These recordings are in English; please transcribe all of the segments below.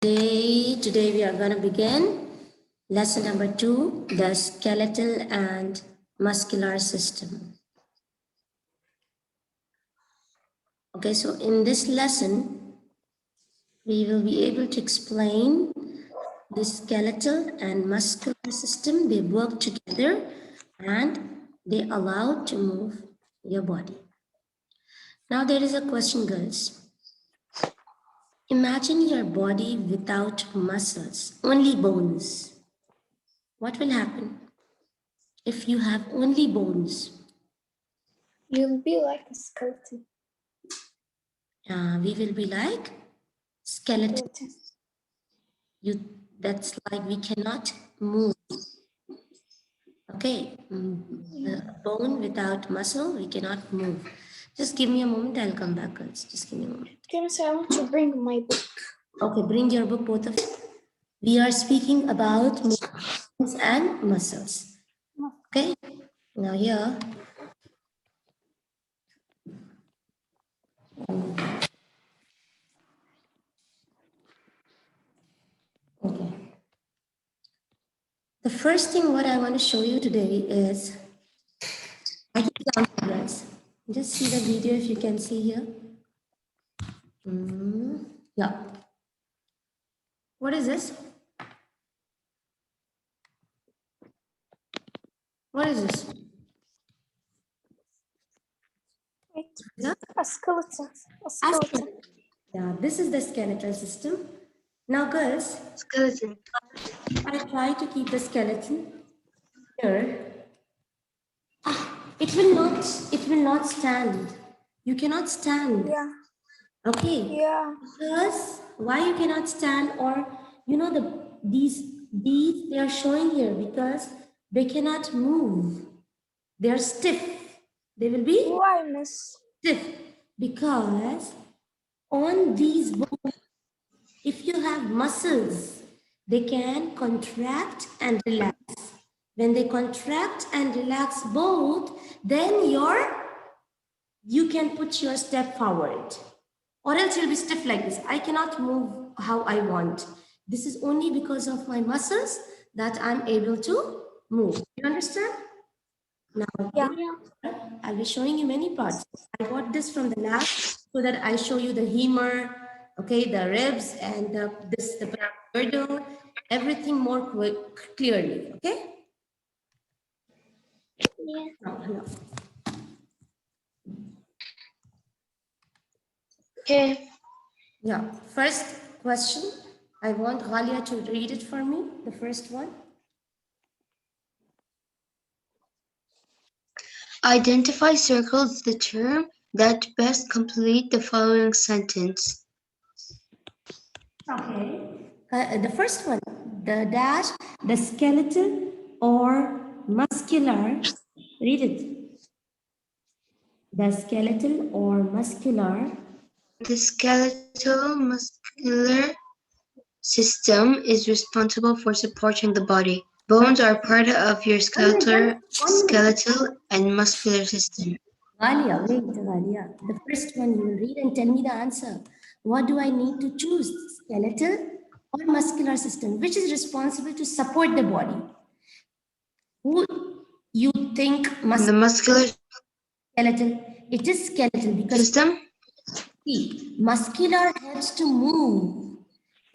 Today we are going to begin lesson number 2, the skeletal and muscular system. Okay, so in this lesson, we will be able to explain the skeletal and muscular system. They work together and they allow to move your body. Now there is a question, girls. Imagine your body without muscles, only bones. What will happen if you have only bones? You'll be like a skeleton. We will be like skeleton. That's like we cannot move. Okay, the bone without muscle, we cannot move. Just give me a moment, I'll come back, girls. Just give me a moment. Can I say I want to bring my book? Okay, bring your book, both of you. We are speaking about bones and muscles. Okay, now here. Okay. The first thing what I want to show you today is, I keep counting, guys. Just see the video if you can see here. Yeah. What is this? What is this? Yeah. A skeleton. A skeleton. Yeah, this is the skeletal system. Now, girls, Skeleton. I try to keep the skeleton here. It will not stand. You cannot stand. Yeah. Okay. Yeah. Because why you cannot stand, or you know, these they are showing here because they cannot move. They are stiff. They will be Why, miss? stiff because on these bones, if you have muscles, they can contract and relax. When they contract and relax both, then you can put your step forward, or else you'll be stiff like this. I cannot move how I want. This is only because of my muscles that I'm able to move. You understand? Now, Yeah. I'll be showing you many parts. I got this from the lab so that I show you the femur, okay, the ribs, and the girdle, everything more clearly, okay? Yeah. Now, Okay. yeah, first question, I want Ghalia to read it for me, the first one. Identify circles the term that best complete the following sentence. Okay. The first one, the dash, the skeletal or muscular. Read it. The skeletal or muscular. The skeletal muscular system is responsible for supporting the body. Bones are part of your skeletal and muscular system. Ghalia, wait, Ghalia. The first one you will read and tell me the answer. What do I need to choose? Skeletal or muscular system? Which is responsible to support the body? Who you think The muscular skeletal? It is skeletal because system? see, muscular helps to move.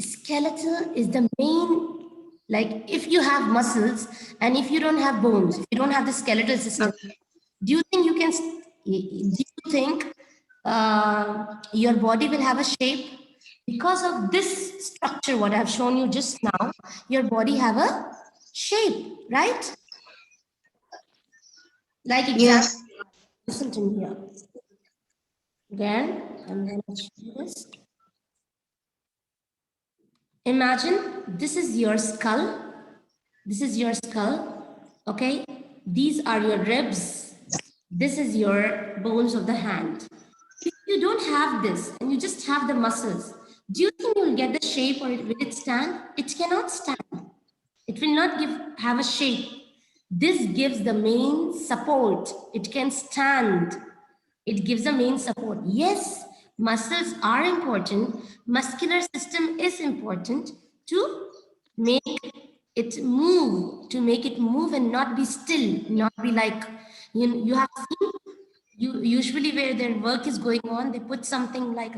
Skeletal is the main, like if you have muscles and if you don't have bones, if you don't have the skeletal system, Okay. do you think your body will have a shape? Because of this structure, what I've shown you just now, your body have a shape, right? Like example, Yes. listen to me here. Again, I'm going to show you this. Imagine this is your skull. This is your skull, okay? These are your ribs. This is your bones of the hand. If you don't have this and you just have the muscles, do you think you will get the shape or will it stand? It cannot stand. It will not have a shape. This gives the main support. It can stand. It gives the main support. Yes, Muscles are important. Muscular system is important to make it move and not be still, not be like, you have seen, usually where their work is going on, they put something like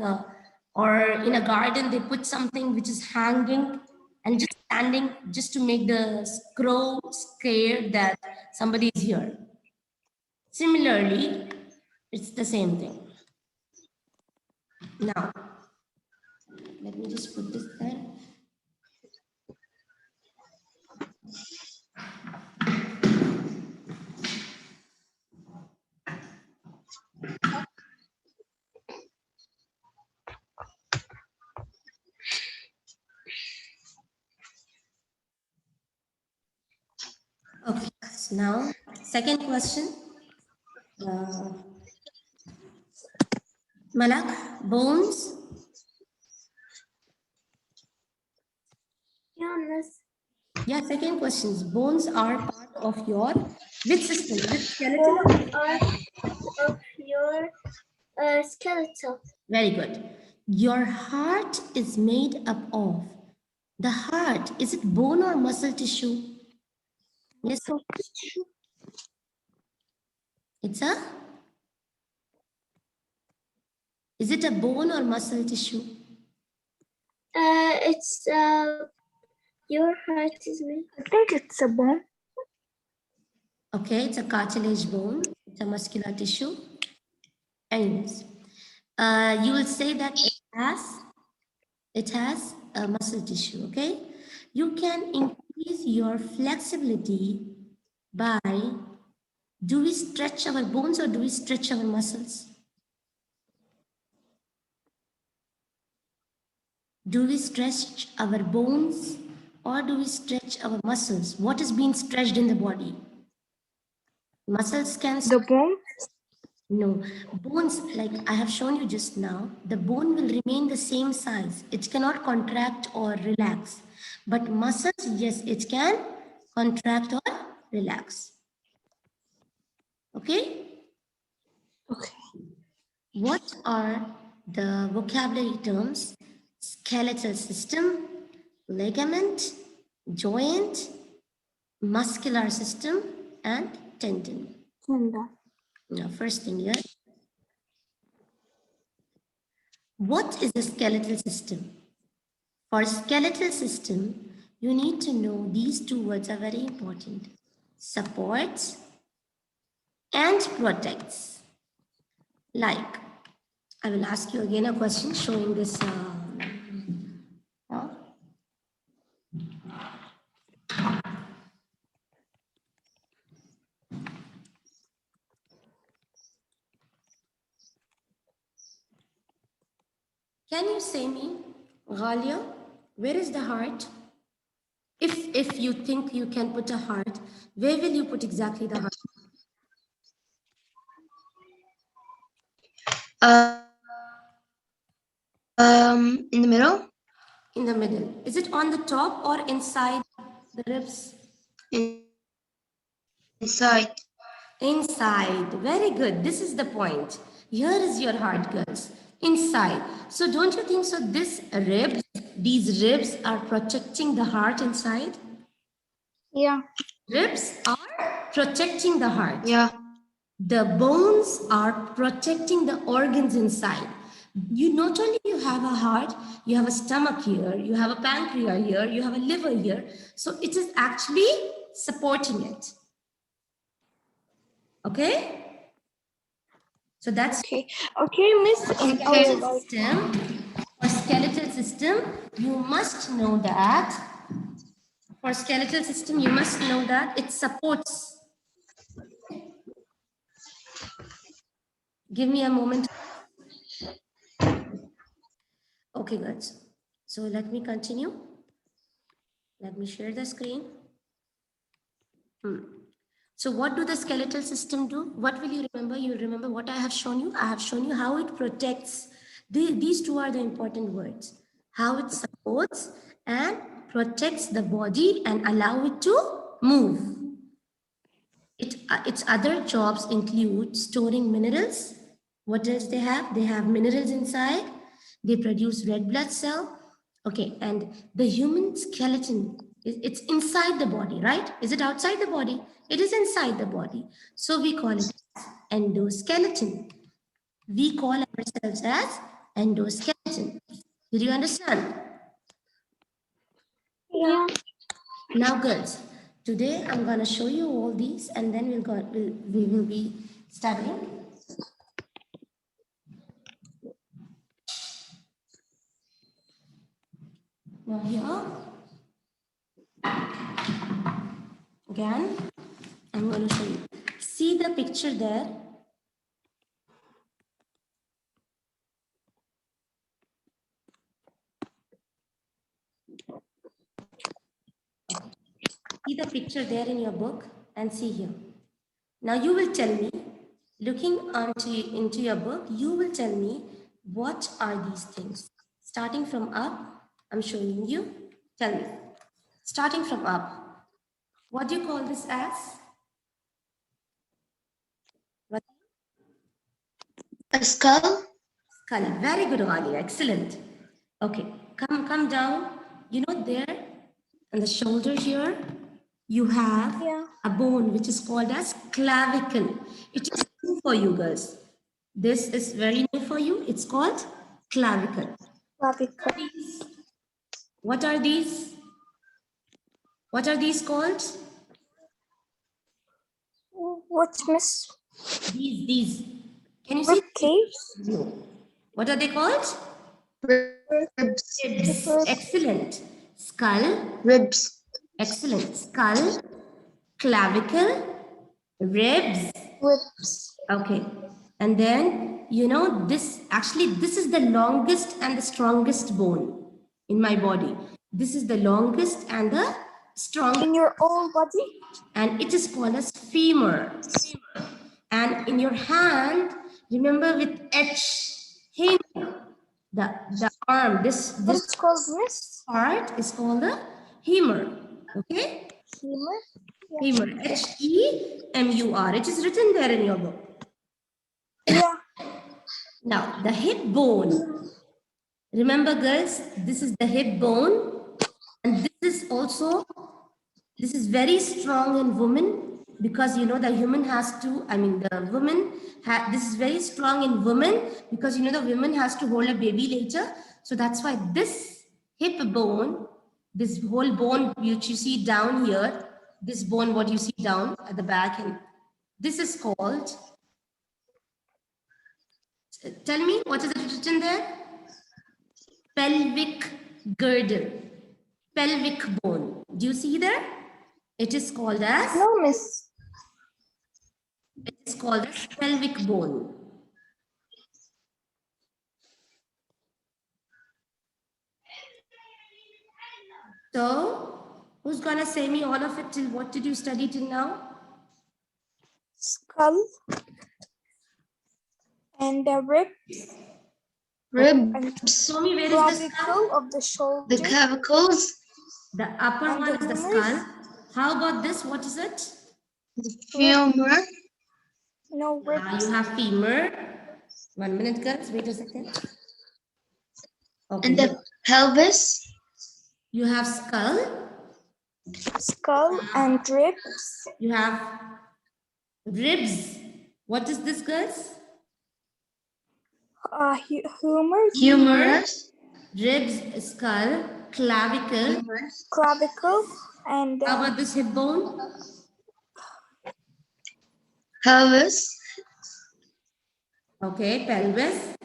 or in a garden, they put something which is hanging and just standing just to make the crow scared that somebody is here. Similarly, it's the same thing. Now, let me just put this there. Okay, so now, second question. Malak, bones. Yeah, miss. Yeah, second question is bones are part of your which system? Is it skeletal? Bones are of your skeletal. Very good. Your heart is made up of. The heart, is it bone or muscle tissue? Yes, it's a. Is it a bone or muscle tissue? It's your heart is made. I think it's a bone. Okay, it's a cartilage bone. It's a muscular tissue. Anyways, you will say that it has a muscle tissue. Okay, you can increase your flexibility by. Do we stretch our bones or do we stretch our muscles? Do we stretch our bones or do we stretch our muscles? What is being stretched in the body? Muscles can. The bone? No, bones, like I have shown you just now, the bone will remain the same size. It cannot contract or relax. But muscles, yes, it can contract or relax. Okay? Okay. What are the vocabulary terms? Skeletal system, ligament, joint, muscular system, and tendon. Now, first thing here. What is a skeletal system? For skeletal system, you need to know these two words are very important. Supports and protects. Like, I will ask you again a question showing this. Can you say me, Ghalia, where is the heart? If you think you can put a heart, where will you put exactly the heart? In the middle. In the middle. Is it on the top or inside the ribs? Inside. Inside. Very good. This is the point. Here is your heart, girls. Inside. So don't you think so? These ribs are protecting the heart inside? Yeah. Ribs are protecting the heart. Yeah. The bones are protecting the organs inside. You not only you have a heart, you have a stomach here, you have a pancreas here, you have a liver here. So it is actually supporting it. Okay? So that's okay. Okay, miss. For skeletal system, you must know that. For skeletal system, you must know that it supports. Give me a moment. Okay, guys. So let me continue. Let me share the screen. So what do the skeletal system do? What will you remember? You remember what I have shown you? I have shown you how it protects. These two are the important words. How it supports and protects the body and allow it to move. Its other jobs include storing minerals, What else they have? They have minerals inside. They produce red blood cell. Okay, and the human skeleton, it's inside the body, right? Is it outside the body? It is inside the body. So we call it endoskeleton. We call ourselves as endoskeleton. Did you understand? Yeah. Now, girls, today I'm gonna show you all these, and then we will be studying. Now here, again, I'm gonna show you. See the picture there. See the picture there in your book and see here. Now you will tell me, looking into your book, you will tell me what are these things. Starting from up, I'm showing you. Tell me. Starting from up, what do you call this as? What? A skull? Skull. Very good, Ali. Excellent. Okay, come down. You know there on the shoulder here, you have a bone which is called as clavicle. It is new for you girls. This is very new for you. It's called clavicle. Clavicle. What are these? What are these called? What, Miss? These. Can you see? Rib cage? No. What are they called? Ribs. Ribs. Excellent. Skull. Ribs. Excellent. Skull, clavicle, ribs. Ribs. Okay. And then, you know, this is the longest and the strongest bone in my body. This is the longest and the strongest. In your whole body? And it is called as femur. And in your hand, remember with H, femur, the arm, this What's called, Miss? part is called the femur. Okay? Femur? Femur, H-E-M-U-R. It is written there in your book. Yeah. Now, the hip bone. Remember, girls, this is the hip bone. And this is very strong in women because, you know, the human has to, the woman, this is very strong in women because, you know, the woman has to hold a baby later. So that's why this hip bone, this whole bone which you see down here, this bone, what you see down at the back, and this is called, tell me, what is it written there? Pelvic girdle, pelvic bone. Do you see there? It is called as? No, Miss. It is called as pelvic bone. So, who's gonna say me all of it till what did you study till now? Skull. And the ribs. Ribs. Show me where is the skull? Clavicle of the shoulder. The clavicles. The upper And one the is the femur. skull. How about this? What is it? The femur. No, ribs. You have femur. 1 minute, girls. Wait a second. Okay. And the pelvis. You have skull. Skull and ribs. You have ribs. What is this, girls? Humerus. Humerus. Ribs, skull, clavicle. Clavicle. And How about this hip bone? Pelvis. Okay, pelvis.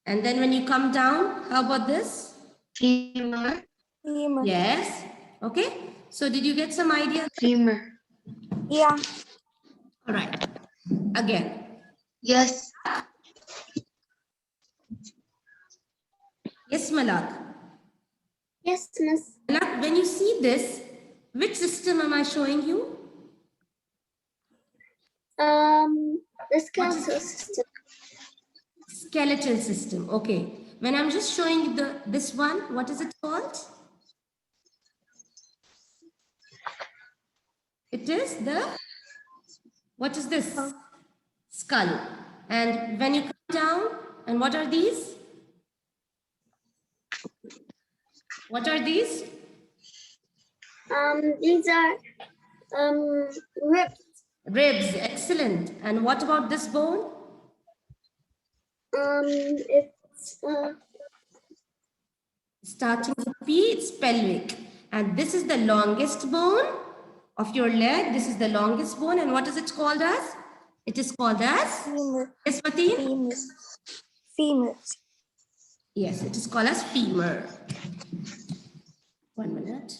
And then when you come down, how about this? Femur. femur. Yes. Okay. So did you get some idea? Femur. Yeah. All right. Again. Yes. Yes, Malak. Yes, Miss. Malak, when you see this, which system am I showing you? The skeletal system. Skeletal system. Okay. When I'm just showing you this one, what is it called? It is the, what is this? Skull. And when you come down, and what are these? What are these? These are ribs. Ribs, excellent. And what about this bone? It's Starting with P, it's pelvic. And this is the longest bone of your leg. This is the longest bone. And what is it called as? It is called as? femur. Yes, Fatin? Femur. Femur. Yes, it is called as femur. 1 minute.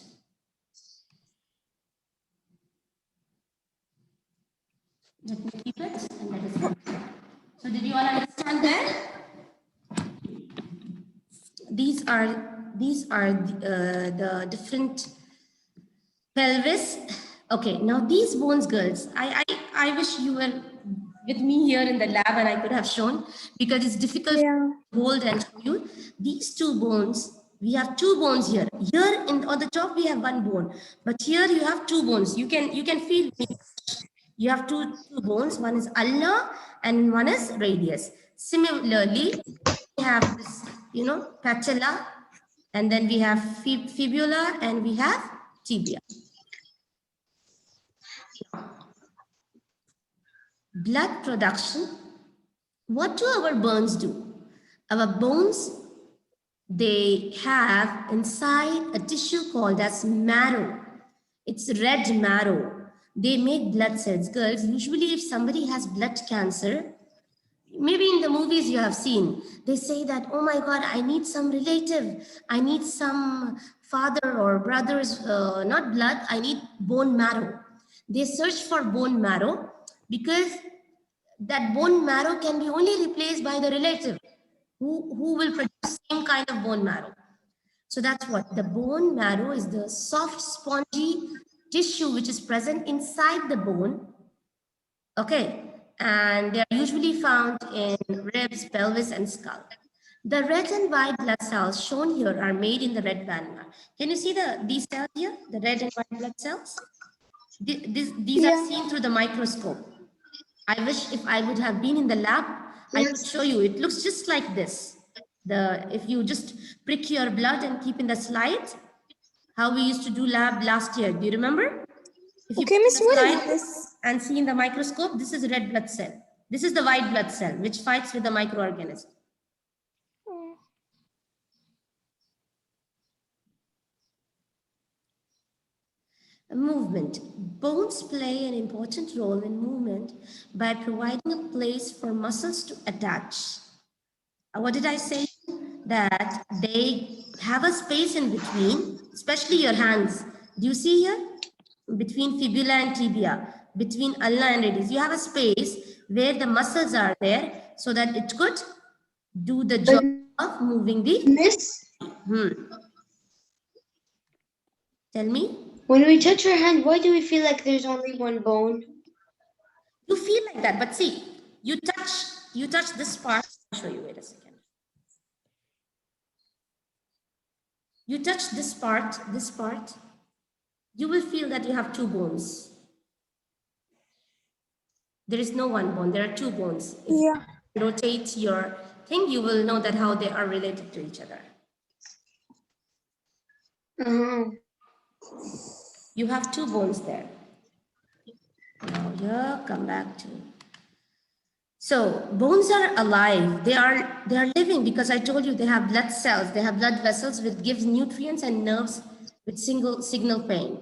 Let me keep it and let us go. So did you all understand that? These are the different pelvis. Okay, now these bones, girls, I wish you were with me here in the lab and I could have shown, because it's difficult to hold and show you. These two bones, we have two bones here. Here on the top we have one bone, but here you have two bones. You can feel me. You have two bones. One is ulnar and one is radius. Similarly, we have this, patella, and then we have fibula, and we have tibia. Blood production. What do our bones do? Our bones, they have inside a tissue called as marrow. It's red marrow. They make blood cells. Girls, usually if somebody has blood cancer, maybe in the movies you have seen, they say that, oh my God, I need some relative. I need some father or brother's, not blood, I need bone marrow. They search for bone marrow because that bone marrow can be only replaced by the relative who will produce same kind of bone marrow. So that's what the bone marrow is, the soft spongy tissue which is present inside the bone. Okay, and they are usually found in ribs, pelvis, and skull. The red and white blood cells shown here are made in the red vanilla. Can you see these cells here, the red and white blood cells? These are seen through the microscope. I wish if I would have been in the lab, I could show you. It looks just like this. If you just prick your blood and keep in the slide, how we used to do lab last year. Do you remember? If you Okay, Miss, what is this? And see in the microscope, this is a red blood cell. This is the white blood cell, which fights with the microorganism. Movement. Bones play an important role in movement by providing a place for muscles to attach. What did I say? That they have a space in between, especially your hands. Do you see here? Between fibula and tibia, between ulna and radius, you have a space where the muscles are there so that it could do the job of moving the... Miss? Tell me. When we touch our hand, why do we feel like there's only one bone? You feel like that, but see, you touch this part. I'll show you, wait a second. You touch this part, you will feel that you have two bones. There is no one bone, there are two bones. If you rotate your thing, you will know that how they are related to each other. You have two bones there. Now here, come back to... So bones are alive. They are living because I told you they have blood cells. They have blood vessels which gives nutrients and nerves with signal pain.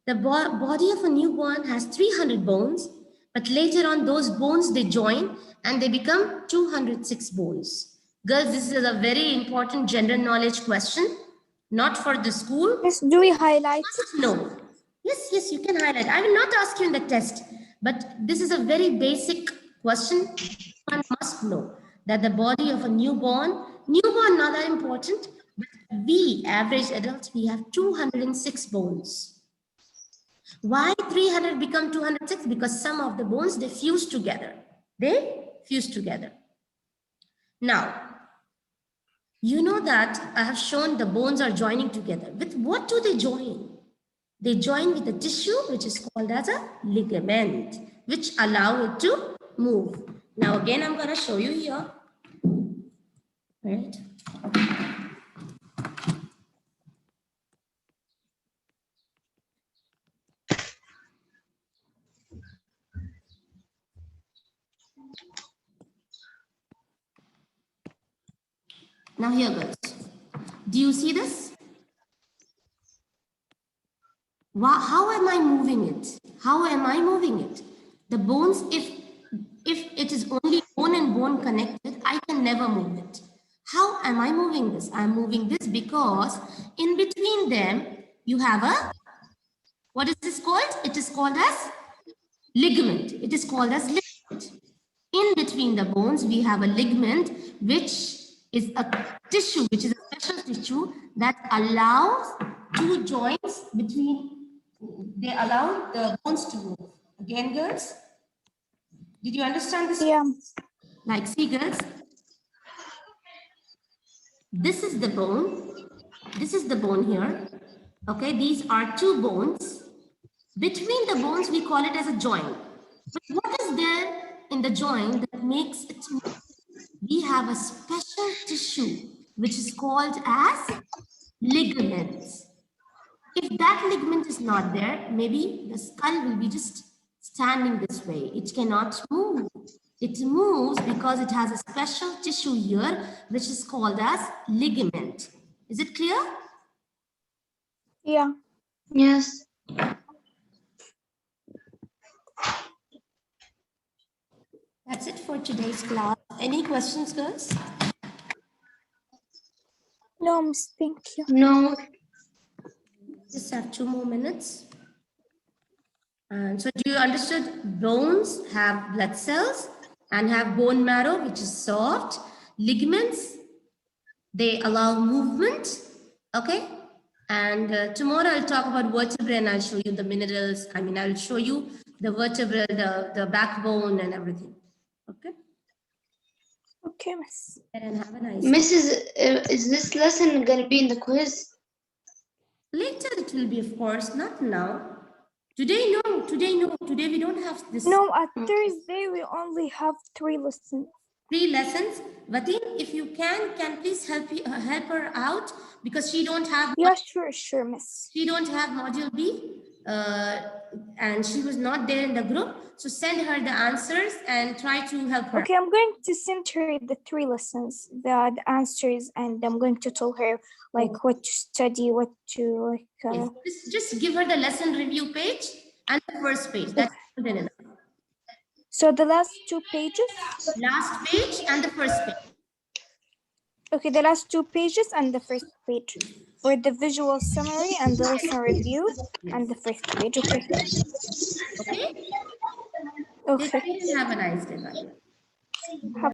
The body of a newborn has 300 bones, but later on those bones, they join and they become 206 bones. Girls, this is a very important general knowledge question, not for the school. Yes, do we highlight it? No. Yes, you can highlight. I will not ask you in the test, but this is a very basic question. One must know that the body of a newborn not that important, but we average adults, we have 206 bones. Why 300 become 206? Because some of the bones, they fuse together. Now, you know that I have shown the bones are joining together. With what do they join? They join with a tissue which is called as a ligament, which allow it to move. Now again, I'm going to show you here. Right? Now here goes. Do you see this? How am I moving it? How am I moving it? The bones, if it is only bone and bone connected, I can never move it. How am I moving this? I'm moving this because in between them, you have a, what is this called? It is called as ligament. It is called as ligament. In between the bones, we have a ligament, which is a tissue, which is a special tissue that allows two joints between, they allow the bones to move. Again, girls, did you understand this? Yeah. Like, see, girls, this is the bone. This is the bone here. Okay, these are two bones. Between the bones, we call it as a joint. But what is there in the joint that makes it move? We have a special tissue which is called as ligaments. If that ligament is not there, maybe the skull will be just standing this way. It cannot move. It moves because it has a special tissue here which is called as ligament. Is it clear? Yeah. Yes. That's it for today's class. Any questions, girls? No, miss, thank you. No. Just have 2 more minutes. And so do you understood? Bones have blood cells and have bone marrow, which is soft. Ligaments, they allow movement. Okay. And tomorrow I'll talk about vertebrae and I'll show you the minerals. I mean, I'll show you the vertebra, the backbone and everything. Okay. Okay, miss. And have a nice Mrs. Is this lesson going to be in the quiz? Later it will be, of course, not now. Today, no. Today we don't have this. No, at Thursday we only have 3 lessons. 3 lessons. Vatin, if you can please help her out because she don't have. Yeah, sure, miss. She don't have module B, and she was not there in the group. So send her the answers and try to help her. Okay, I'm going to send her the 3 lessons, the answers, and I'm going to tell her like what to study, what to like. Yes. Just give her the lesson review page and the first page. That's good enough. So the last 2 pages? Last page and the first page. Okay, the last 2 pages and the first page for the visual summary and the lesson review and the first page. Okay. Okay. Okay. Have a nice day. Bye. Have